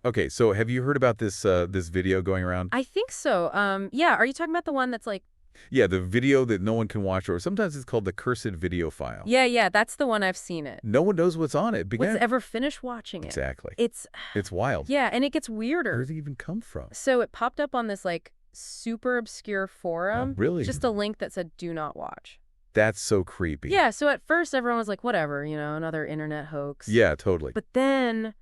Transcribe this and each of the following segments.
Okay, so have you heard about this video going around? I think so. Yeah, are you talking about the one that's like, Yeah, the video that no one can watch, or sometimes it's called the cursed video file. yeah, that's the one I've seen it. No one knows what's on it. What's ever finished watching it? Exactly. It's, It's wild. yeah, and it gets Where weirder. does it even come from? So it popped up on this like super obscure Oh, forum, really? just a link that said do not watch. That's so creepy. Yeah, so at first everyone was like, whatever, another internet hoax. Yeah, totally. But then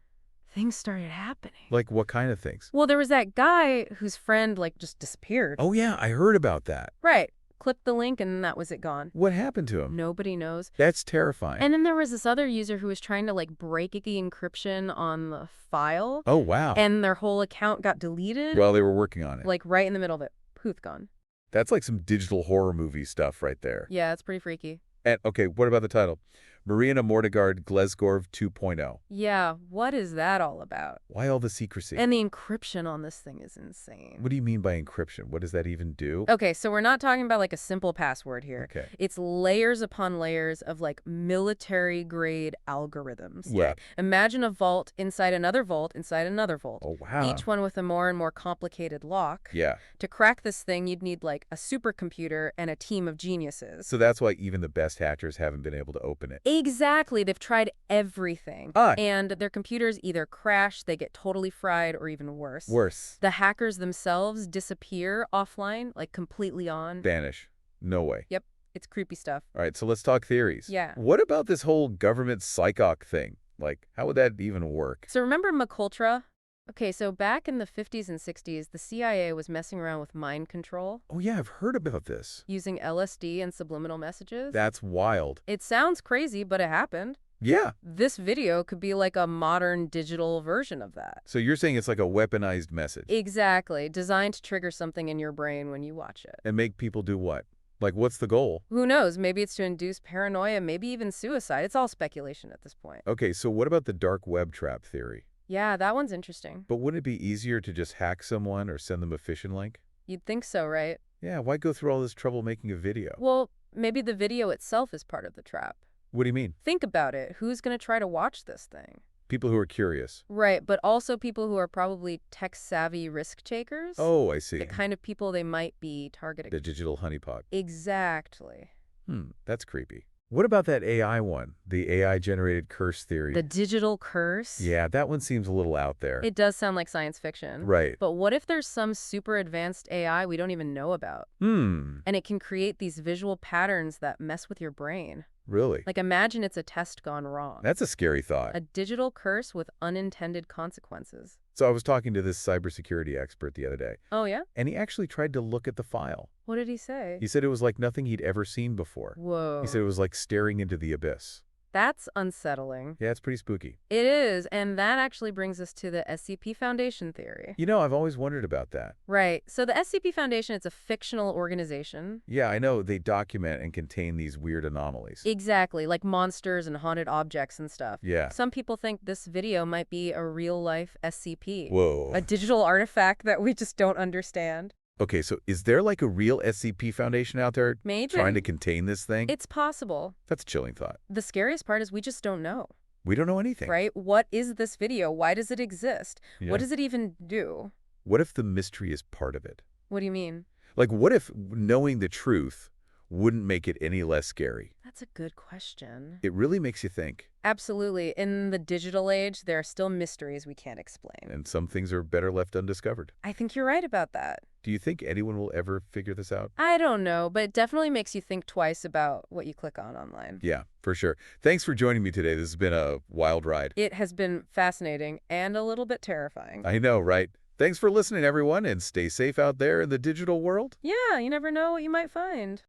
things started happening. Like what kind of things? Well, there was that guy whose friend like just disappeared. Oh, yeah, I heard about that. Right. Clicked the link and that was it gone. What happened to him? Nobody knows. That's terrifying. And then there was this other user who was trying to like break the encryption on the file. Oh, wow. And their whole account got deleted. While they were working on it. Like right in the middle of it. Poof, gone. That's like some digital horror movie stuff right there. Yeah, it's pretty freaky. And, okay, what about the title? Marina Mortigard Glesgorv 2.0. Yeah, what is that all about? Why all the secrecy? And the encryption on this thing is insane. What do you mean by encryption? What does that even do? Okay, so we're not talking about like a simple password here. Okay. It's layers upon layers of like military-grade algorithms. Yeah. Imagine a vault inside another vault inside another vault. Oh, wow. Each one with a more and more complicated lock. Yeah. To crack this thing, you'd need like a supercomputer and a team of geniuses. So that's why even the best hackers haven't been able to open it. Exactly. They've tried everything. Ah. And their computers either crash, they get totally fried, or even worse. Worse. The hackers themselves disappear offline, like completely on. Vanish. No way. Yep. It's creepy stuff. All right, so let's talk theories. Yeah. What about this whole government psychoc thing? Like, how would that even work? So remember McCultra? Okay, so back in the 50s and 60s, the CIA was messing around with mind control. Oh, yeah, I've heard about this. Using LSD and subliminal messages. That's wild. It sounds crazy, but it happened. Yeah. This video could be like a modern digital version of that. So you're saying it's like a weaponized message. Exactly. Designed to trigger something in your brain when you watch it. And make people do what? Like, what's the goal? Who knows? Maybe it's to induce paranoia, maybe even suicide. It's all speculation at this point. Okay, so what about the dark web trap theory? Yeah, that one's interesting. But wouldn't it be easier to just hack someone or send them a phishing link? You'd think so, right? Yeah, why go through all this trouble making a video? Well, maybe the video itself is part of the trap. What do you mean? Think about it. Who's going to try to watch this thing? People who are curious. Right, but also people who are probably tech-savvy risk takers. Oh, I see. The kind of people they might be targeting. The digital honeypot. Exactly. That's creepy. What about that AI one? The AI-generated curse theory? The digital curse? Yeah, that one seems a little out there. It does sound like science fiction. Right. But what if there's some super advanced AI we don't even know about? And it can create these visual patterns that mess with your brain. Really? Like imagine it's a test gone wrong. That's a scary thought. A digital curse with unintended consequences. So I was talking to this cybersecurity expert the other day, Oh, yeah? and he actually tried to look at the file. What did he say? He said it was like nothing he'd ever seen before. Whoa. He said it was like staring into the abyss. That's unsettling. Yeah, it's pretty spooky. It is, and that actually brings us to the SCP Foundation theory. You know, I've always wondered about that. Right. So the SCP Foundation, it's a fictional organization. Yeah, I know they document and contain these weird anomalies. Exactly, like monsters and haunted objects and stuff. Yeah. Some people think this video might be a real-life SCP. Whoa. A digital artifact that we just don't understand. Okay, so is there like a real SCP Foundation out there Maybe. trying to contain this thing? It's possible. That's a chilling thought. The scariest part is we just don't know. We don't know anything. Right? What is this video? Why does it exist? Yeah. What does it even do? What if the mystery is part of it? What do you mean? Like, what if knowing the truth wouldn't make it any less scary? That's a good question. It really makes you think. Absolutely. In the digital age, there are still mysteries we can't explain. And some things are better left undiscovered. I think you're right about that. Do you think anyone will ever figure this out? I don't know, but it definitely makes you think twice about what you click on online. Yeah, for sure. Thanks for joining me today. This has been a wild ride. It has been fascinating and a little bit terrifying. I know, right? Thanks for listening, everyone, and stay safe out there in the digital world. Yeah, you never know what you might find.